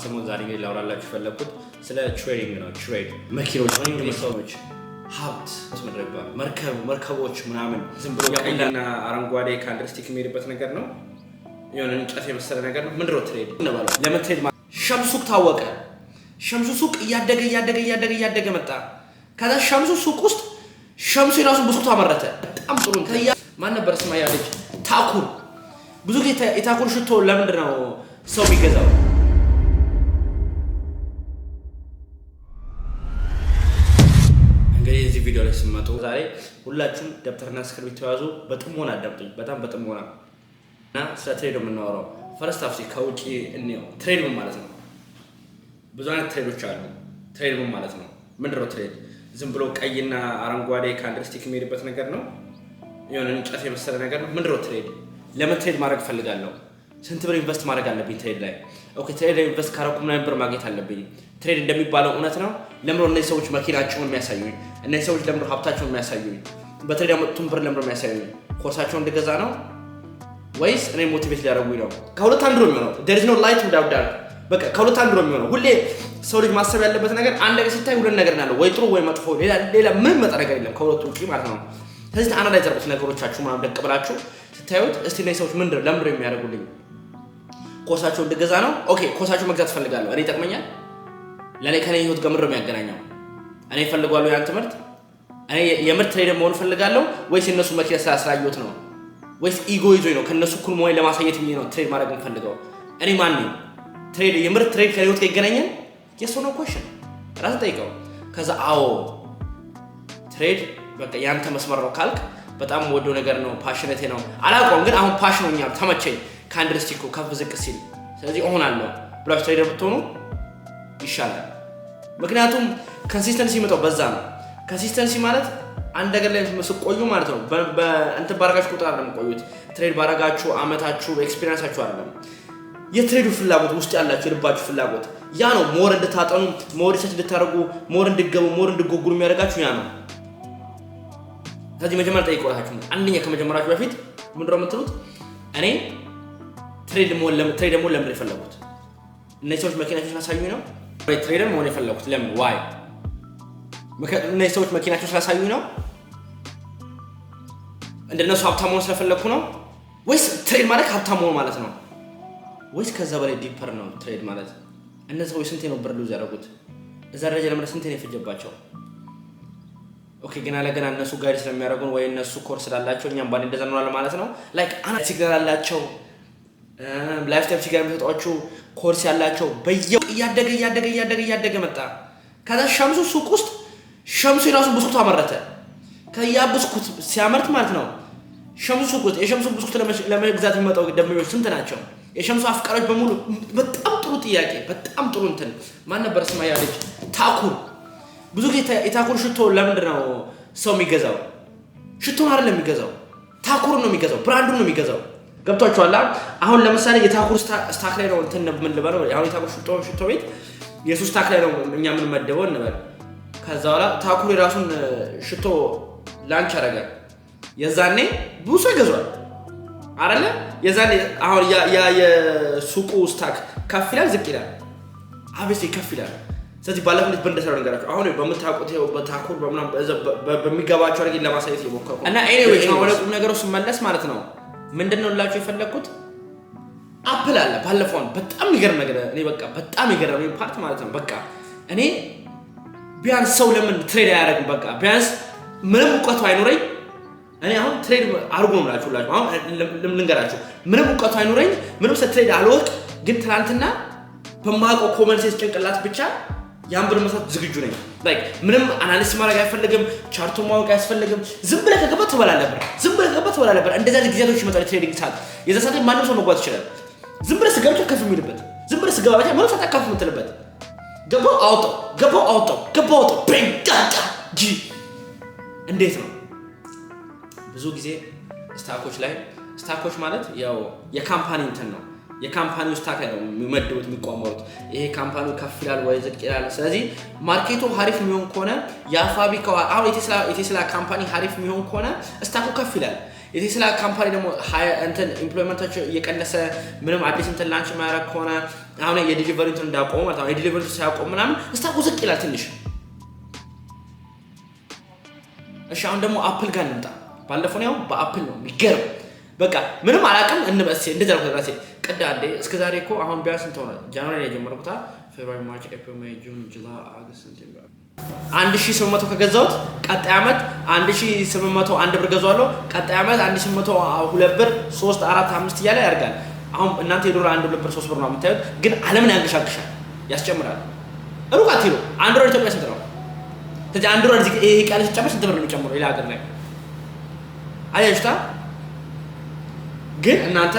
ሰሞኑን ዛሬ ላይ ላውራላችሁ ፈለኩት ስለ ትሬዲንግ ነው። ትሬድ መኪኖች ሰዎች ሀብት ምድረባ መርከቦች ምናምን ዝም ብሎ ቀይና አረንጓዴ ካንድልስቲክ የሚሄድበት ነገር ነው። የሆነ እንጨት የመሰለ ነገር ነው። ምንድነው ትሬድ እንባለው? ለምን ትሬድ ሸምሱ ሱቅ ታወቀ። ሸምሱ ሱቅ እያደገ መጣ። ከዛ ሸምሱ ሱቅ ውስጥ ሸምሱ የራሱን ብስኩት አመረተ። በጣም ጥሩ ከያ ማን ነበር ስማ ያለች ታኩር። ብዙ ጊዜ የታኩር ሽቶ ለምንድነው ሰው የሚገዛው? እንግዲህ እዚህ ቪዲዮ ላይ ስመጡ ዛሬ ሁላችሁም ደብተርና እስክሪብቶ ያዙ፣ በጥሞና አዳምጡኝ፣ በጣም በጥሞና እና ስለ ትሬድ የምናወራው ፈርስት አፍሲ ከውጪ እንየው። ትሬድ ምን ማለት ነው? ብዙ አይነት ትሬዶች አሉ። ትሬድ ምን ማለት ነው? ምንድነው ትሬድ? ዝም ብሎ ቀይና አረንጓዴ ካንድልስቲክ የሚሄድበት ነገር ነው። የሆነ እንጨት የመሰለ ነገር ነው። ምንድነው ትሬድ? ለምን ትሬድ ማድረግ ፈልጋለሁ? ስንት ብር ኢንቨስት ማድረግ አለብኝ ትሬድ ላይ? ኦኬ ትሬድ ላይ ኢንቨስት ካረኩ ምን አይነት ብር ማግኘት አለብኝ? ትሬድ እንደሚባለው እውነት ነው? ለምን እነዚህ ሰዎች መኪናቸውን የሚያሳዩኝ? እነዚህ ሰዎች ለምን ሀብታቸውን የሚያሳዩኝ? በትሬድ ያመጡትን ብር ለምን የሚያሳዩኝ? ኮርሳቸውን እንድገዛ ነው ወይስ እኔ ሞቲቬት ሊያደርጉኝ ነው? ከሁለት አንዱ ነው የሚሆነው። there is no light without dark። በቃ ከሁለት አንዱ ነው የሚሆነው። ሁሌ ሰው ልጅ ማሰብ ያለበት ነገር አንድ ነገር ሲታይ ሁለት ነገር ነው ያለው፣ ወይ ጥሩ ወይ መጥፎ። ሌላ ምን መጣ ነገር የለም ከሁለቱ ውጪ ማለት ነው። ስለዚህ አናላይዝ አድርጉት ነገሮቻችሁ ምናምን ደቅ ብላችሁ ስታዩት እስቲ እነዚህ ሰዎች ምንድነው ለምን የሚያደርጉልኝ? ኮርሳቸውን እንድገዛ ነው። ኦኬ ኮርሳቸውን መግዛት ፈልጋለሁ። እኔ ይጠቅመኛል? ለኔ ከኔ ህይወት ጋር ምንድነው የሚያገናኘው? እኔ ፈልጋለሁ ያን ትምህርት? እኔ የምርት ትሬደር መሆን ፈልጋለሁ ወይስ የነሱ መኪና ስላየሁት ነው? ወይስ ኢጎ ይዞኝ ነው ከነሱ እኩል መሆን ለማሳየት ብዬ ነው ትሬድ ማድረግ የምፈልገው? እኔ ማን ነኝ? ትሬድ የምርት ትሬድ ከህይወት ጋር ይገናኛል? የሱ ነው ኮሽን ራስ ጠይቀው። ከዛ አዎ ትሬድ በቃ ያንተ መስመር ነው ካልክ በጣም ወደው ነገር ነው፣ ፓሽኔቴ ነው። አላውቀውም ግን አሁን ፓሽን ሆኛል፣ ተመቸኝ። ካንድልስቲኩ ከፍ ዝቅ ሲል ስለዚህ እሆናለሁ ብላችሁ ትሬደር ብትሆኑ ይሻላል። ምክንያቱም ኮንሲስተንሲ መጣው በዛ ነው። ኮንሲስተንሲ ማለት አንድ ነገር ላይ መስቆዩ ማለት ነው። በእንት ባረጋችሁ ቁጥር አይደለም ቆዩት። ትሬድ ባረጋችሁ አመታችሁ ኤክስፒሪየንሳችሁ አይደለም። የትሬዱ ፍላጎት ውስጥ ያላችሁ የልባችሁ ፍላጎት ያ ነው። ሞር እንድታጠኑ፣ ሞር ሪሰርች እንድታደርጉ፣ ሞር እንድገቡ፣ ሞር እንድጎጉሉ የሚያደርጋችሁ ያ ነው። ስለዚህ መጀመሪያ ጠይቆታችሁ አንደኛ ከመጀመራችሁ በፊት ምንድነው የምትሉት? እኔ ትሬድ መሆን ለምን የፈለኩት? እነዚህ ሰዎች መኪናቸው ስላሳዩኝ ነው ትሬደር መሆን የፈለኩት። ለምን ዋይ? እነዚህ ሰዎች መኪናቸው ስላሳዩኝ ነው? እንደነሱ ሀብታም መሆን ስለፈለኩ ነው? ወይስ ትሬድ ማለት ሀብታም መሆን ማለት ነው? ወይስ ከዛ በላይ ዲፐር ነው ትሬድ ማለት? እነዚህ ሰዎች ስንቴ ነው ብር ሉዝ ያደረጉት? እዛ ደረጃ ለመድረስ ስንቴ ነው የፈጀባቸው? ኦኬ ግን አለገና እነሱ ጋይድ ስለሚያደርጉን ወይ እነሱ ኮርስ ስላላቸው እኛም ባንዴ እንደዛ እንሆናለን ማለት ነው። ላይክ አና ሲግናል አላቸው፣ ላይፍ ታይም ሲግናል የሚሰጧችሁ ኮርስ ያላቸው በየው እያደገ መጣ። ከዛ ሸምሱ ሱቅ ውስጥ ሸምሱ የራሱን ብስኩት አመረተ። ከያ ብስኩት ሲያመርት ማለት ነው ሸምሱ ሱቅ ውስጥ የሸምሱ ብስኩት ለመግዛት የሚመጣው ደንበኞች ስንት ናቸው? የሸምሱ አፍቃሪዎች በሙሉ። በጣም ጥሩ ጥያቄ፣ በጣም ጥሩ እንትን ማን ነበር ስማ ያለች ታኩር። ብዙ ጊዜ የታኩር ሽቶ ለምንድነው ሰው የሚገዛው? ሽቶን አይደለም የሚገዛው፣ ታኩርን ነው የሚገዛው፣ ብራንዱን ነው የሚገዛው። ገብቷችኋል? አሁን ለምሳሌ የታኩር ስታክ ላይ ነው እንትን ምን ልበለው፣ አሁን የታኩር ሽቶ ቤት የሱ ስታክ ላይ ነው እኛ ምን መደበው እንበል። ከዛ በኋላ ታኩር የራሱን ሽቶ ላንች አደረገ። የዛኔ ብዙ ሰው ይገዛዋል አይደለ? የዛኔ አሁን ያ የሱቁ ስታክ ከፍ ይላል ዝቅ ይላል፣ አብስ ከፍ ይላል። ስለዚህ ባለፈው ልጅ በእንደሰራው ነገራችሁ አሁን በመታቆት በታኩር በሚገባቸው አድርጌ ለማሳየት እየሞከርኩ እና ኤኒዌይስ ነው ወደ ቁም ነገሩ ስመለስ ማለት ነው። ምንድነው ላችሁ የፈለኩት? አፕል አለ ባለፈው በጣም የሚገርም ነገር እኔ በቃ በጣም የገረመኝ ፓርት ማለት ነው። በቃ እኔ ቢያንስ ሰው ለምን ትሬድ አያደርግም? በቃ ቢያንስ ምንም እውቀቱ አይኖረኝ እኔ አሁን ትሬድ አድርጎ ነው የምላችሁ። አሁን ልንገራችሁ፣ ምንም እውቀቱ አይኖረኝ፣ ምንም ትሬድ አልወቅ፣ ግን ትናንትና በማውቀው ኮመን ሴንስ ጭንቅላት ብቻ ያን ብር መስራት ዝግጁ ነኝ። ላይክ ምንም አናሊሲስ ማድረግ አይፈልግም፣ ቻርቱን ማወቅ አያስፈልግም። ዝም ብለህ ከገባ ትበላለህ ብር። እንደዛ ጊዜያቶች ይመጣሉ። ትሬዲንግ ሰዓት የዛ ሰዓት ማንም ሰው መጓዝ ይችላል። ዝም ብለህ ስገባ ብቻ ከፍ የሚልበት፣ ዝም ብለህ ስገባ ብቻ ምንም ሰዓት ከፍ የምትልበት። ገባው አውጣው በንጋጋ ጂ እንዴት ነው? ብዙ ጊዜ ስታኮች ማለት ያው የካምፓኒ እንትን ነው። የካምፓኒው ስታክ ላይ ነው የሚመደቡት የሚቋመሩት። ይሄ ካምፓኒው ከፍ ይላል ወይ ዝቅ ይላል። ስለዚህ ማርኬቱ ሀሪፍ የሚሆን ከሆነ ያ ፋብሪካው አሁን የቴስላ ካምፓኒ ሀሪፍ የሚሆን ከሆነ ስታኩ ከፍ ይላል። የቴስላ ካምፓኒ ደግሞ እንትን ኢምፕሎይመንታቸው እየቀነሰ ምንም አዲስ እንትን ላንች ማያረግ ከሆነ አሁን የዲሊቨሪ እንትን እንዳቆሙ ማለት ነው የዲሊቨሪ ሳያቆም ምናምን ስታኩ ዝቅ ይላል ትንሽ። እሺ አሁን ደግሞ አፕል ጋር እንምጣ። ባለፈው ነው በአፕል ነው የሚገርም በቃ ምንም አላውቅም እንበስ እንደዛ ነው ራሴ ቀዳዴ እስከዛሬ እኮ አሁን ቢያንስ እንትን ሆነ ጃንዋሪ ላይ ጀመርኩታ ፌብሩዋሪ ማርች ኤፕሪል ሜይ ጁን ጁላይ ኦገስት ሴፕቴምበር 1800 ከገዛሁት ቀጣይ አመት 1800 አንድ ብር ገዛዋለሁ። ቀጣይ አመት 1800 2 ብር 3 4 5 እያለ ያርጋል። አሁን እናንተ የዶላር 1 ብር 3 ብር ነው የምታዩት፣ ግን ዓለምን ያንገሻግሻል ያስጨምራል። ሩቅ አትይሉ። አንድ ዶላር ኢትዮጵያ ስንት ነው? ስለዚህ አንድ ዶላር ይሄ ቃል ሲጨምር ስንት ብር ነው የሚጨምረው? ሌላ ሀገር ላይ አያችሁታ። ግን እናንተ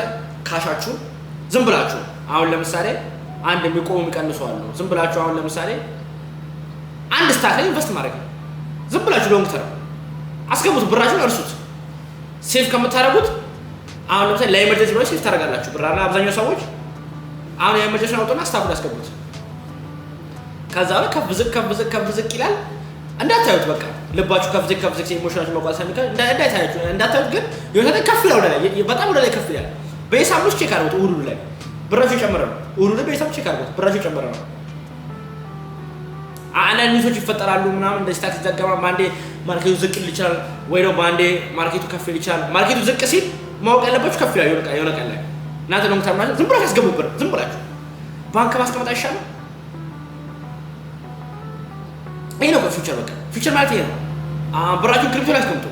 ካሻችሁ ዝም ብላችሁ አሁን ለምሳሌ አንድ የሚቆሙ የሚቀንሱ አሉ። ዝም ብላችሁ አሁን ለምሳሌ አንድ ስታክ ላይ ኢንቨስት ማድረግ ነው። ዝም ብላችሁ ሎንግ ተርም አስገቡት፣ ብራችሁን እርሱት። ሴፍ ከምታደርጉት አሁን ለምሳሌ ለኢመርጀንሲ ብለው ሴፍ ታደርጋላችሁ ብራና አብዛኛው ሰዎች አሁን የኢመርጀንሲ አውጡና ስታክ ላይ አስገቡት። ከዛ በኋላ ከፍ ዝቅ ይላል። እንዳታዩት በቃ ልባችሁ ከፍ ዝቅ ኢሞሽናችሁ መቋል ሳይቀር እንዳታዩት። ግን የሆነ ከፍ ይላል፣ በጣም ወደ ላይ ከፍ ይላል። በሂሳብ ውስጥ ቼክ አድርጉት። እሑድ ላይ ብራችሁ ጨመረ ነው። እሑድ ላይ በሂሳብ ቼክ አድርጉት፣ ብራችሁ ጨመረ ነው። አንዳንድ ኒውሶች ይፈጠራሉ ምናምን እንደ ስታክ ሲዘገባ ባንዴ ማርኬቱ ዝቅ ሊል ይችላል፣ ወይ ደግሞ ባንዴ ማርኬቱ ከፍ ሊል ይችላል። ማርኬቱ ዝቅ ሲል ማወቅ ያለባችሁ ከፍ ይላል የሆነ ቀን ላይ እናንተ ሎንግ ተርም ዝም ብላችሁ አስገቡበት። ዝም ብላችሁ ባንክ ማስቀመጥ አይሻልም? ይሄ ነው ፊውቸር። በቃ ፊውቸር ማለት ይሄ ነው። ብራችሁን ክሪፕቶ ላይ አስቀምጡ፣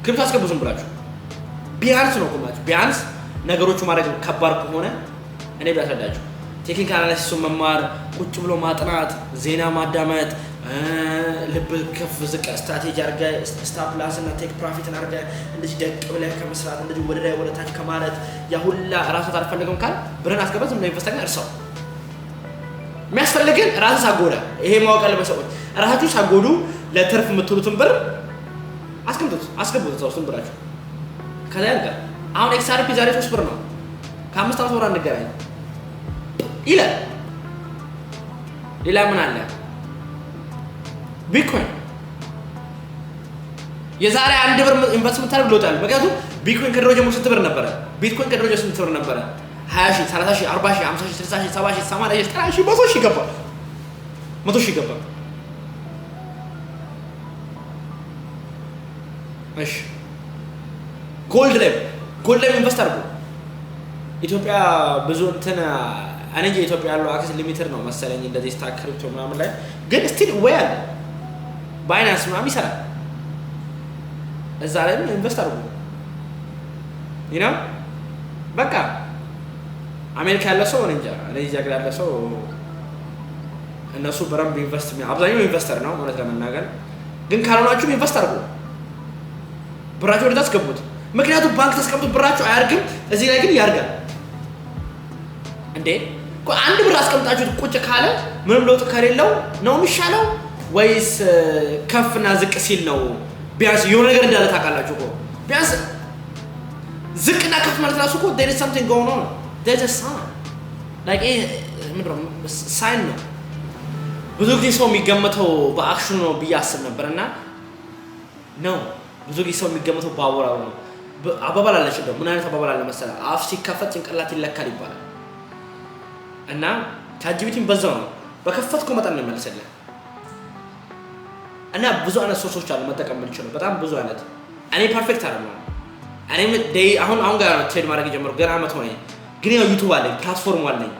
ክሪፕቶ አስገቡ ዝም ብላችሁ። ቢያንስ ነው ቆማችሁ ቢያንስ ነገሮቹ ማድረግ ከባድ ከሆነ እኔ ቢያስረዳችሁ ቴክኒካል አናሊሲሱን መማር፣ ቁጭ ብሎ ማጥናት፣ ዜና ማዳመጥ፣ ልብ ከፍ ዝቅ ስትራቴጂ አድርገህ ስታፕ ላስ እና ቴክ ፕሮፊትን አድርገህ እንደዚህ ደቅ ብለህ ከመስራት እንደዚህ ወደ ላይ ወደ ታች ከማለት ያ ሁላ ራስህ አልፈልግም ካል ብረን አስገባት ዝም ብለህ ኢንቨስት አድርገህ እርሳው። የሚያስፈልግን ራስህ ሳጎዳ ይሄ ማወቅ ያለበት ሰዎች ራሳችሁ ሳጎዱ ለትርፍ የምትሉትን ብር አስገቡት እዛው ዝም ብላችሁ። ከዛ ያልቃል። አሁን ኤክስአርፒ ዛሬ 3 ብር ነው። ከ5 ዓመት ወራ እንገናኝ ይላል። ሌላ ምን አለ? ቢትኮይን የዛሬ 1 ብር ኢንቨስትመንት ታደርግ ለውጣል። ምክንያቱም ቢትኮይን ከድሮ ጀምሮ ስንት ብር ነበረ? ቢትኮይን ከድሮ ጀምሮ ስንት ብር ነበረ? 20,000 30,000 40,000 50,000 60,000 70,000 80,000 90,000 100,000 ይገባል። 100,000 ይገባል። እሺ ጎልድ ላይ ኢንቨስት አድርጉ። ኢትዮጵያ ብዙ እንትን እኔ ኢትዮጵያ ያለው አክሰስ ሊሚትድ ነው መሰለኝ እንደዚህ ስታክ ክሪፕቶ ምናምን ላይ ግን ስቲል ወይ አለ ባይናንስ ምናምን ይሰራል። እዛ ላይ ኢንቨስት አድርጉ። ይሄው በቃ አሜሪካ ያለ ሰው እንጃ እኔ እዚህ ሀገር ያለ ሰው እነሱ በረም ኢንቨስት አብዛኛው ኢንቨስተር ነው ማለት ለመናገር ግን ካልሆናችሁ ኢንቨስት አድርጉ። ብራችሁ ወደ ታስገቡት። ምክንያቱም ባንክ ተስቀምጡት ብራችሁ አያርግም፣ እዚህ ላይ ግን ያርጋል። እንዴ አንድ ብር አስቀምጣችሁት ቁጭ ካለ ምንም ለውጥ ከሌለው ነው የሚሻለው ወይስ ከፍና ዝቅ ሲል ነው? ቢያንስ የሆነ ነገር እንዳለ ታውቃላችሁ እኮ ቢያንስ ዝቅና ከፍ ማለት ራሱ እኮ there is something going on, there's a sign like ሳይን ነው። ብዙ ጊዜ ሰው የሚገመተው በአክሽኑ ነው ብዬ አስብ ነበርና ነው ብዙ ጊዜ ሰው የሚገመተው ባወራው ነው። አባባል አለች እንደው ምን አይነት አባባል አለ መሰለህ? አፍ ሲከፈት ጭንቅላት ይለካል ይባላል። እና ታጅቢቲን በዛው ነው በከፈትኩ መጠን ነው መልሰልህ። እና ብዙ አይነት ሶርሶች አሉ መጠቀም የምንችለው በጣም ብዙ አይነት። እኔ ፐርፌክት አይደለም። እኔ አሁን ጋር ነው ትሬድ ማድረግ ጀመርኩ ገና አመት ሆነኝ። ግን ያው ዩቲዩብ አለኝ ፕላትፎርም አለኝ።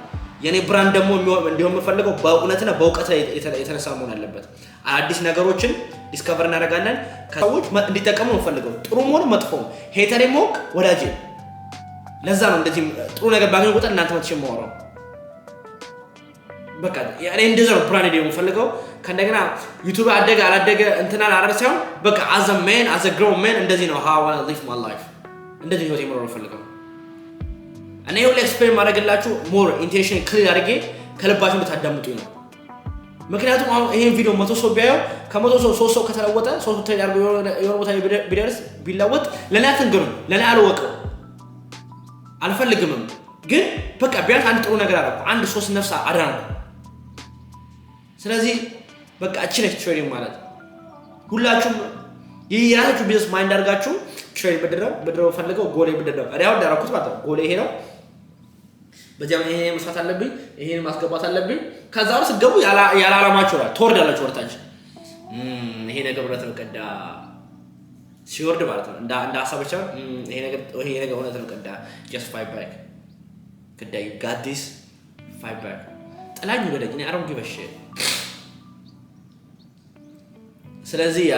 የኔ ብራንድ ደግሞ እንዲሆን የምፈልገው በእውነትና በእውቀት ላይ የተነሳ መሆን አለበት። አዲስ ነገሮችን ዲስከቨር እናደርጋለን። ከሰዎች እንዲጠቀሙ ነው የምፈልገው። ጥሩም ሆነ መጥፎም ሄተር ሞክ ወዳጄ። ለዛ ነው እንደዚህ ጥሩ ነገር ባገኝ ቁጥር እናንተ መጥቼ የማወራው። በቃ እኔ እንደዛ ነው ብራንድ ነው የምፈልገው። ከእንደገና ዩቲዩብ አደገ አላደገ እንትና አላረ ሳይሆን በቃ as a man as a grown man እንደዚህ ነው how I want to live my life። እንደዚህ ነው የምኖረው የምፈልገው። እኔ ሁሌ ኤክስፔሪመንት ማድረግላችሁ ሞር ኢንቴንሽን ክሊር አድርጌ ከልባችሁ እንድታዳምጡኝ ነው። ምክንያቱም አሁን ይሄን ቪዲዮ 100 ሰው ቢያየው ከ100 ሰው 3 ሰው ከተለወጠ 3 ሰው ያርገው የሆነ ቦታ ቢደርስ ቢለወጥ ለኔ አትንገሩኝ፣ ለኔ አልወቀው አልፈልግምም። ግን በቃ ቢያንስ አንድ ጥሩ ነገር አደረኩ፣ አንድ 3 ነፍስ አዳንኩ። ስለዚህ በቃ እቺ ነች ትሬዲንግ ማለት። ሁላችሁም የራሳችሁ ቢዝነስ ማይንድ አድርጋችሁ ትሬድ ብድረው ፈልገው ጎሌ ብድረው አሪያው ዳራኩት ማለት ነው ጎሌ ይሄ ነው በዚያም ይሄ መስራት አለብኝ ይሄን ማስገባት አለብኝ ከዛ ወርስ ገቡ ያላ አላማቸው ነው ተወርዳላችሁ ወርታች ይሄ ነገር ወራት ነው ቀዳ ሲወርድ ማለት ነው እንዳ ሐሳቦች ይሄ ነገር ወራት ነው ቀዳ just fight back could you got this fight back ጠላኝ ወደኝ እኔ አሮን give a shit ስለዚህ ያ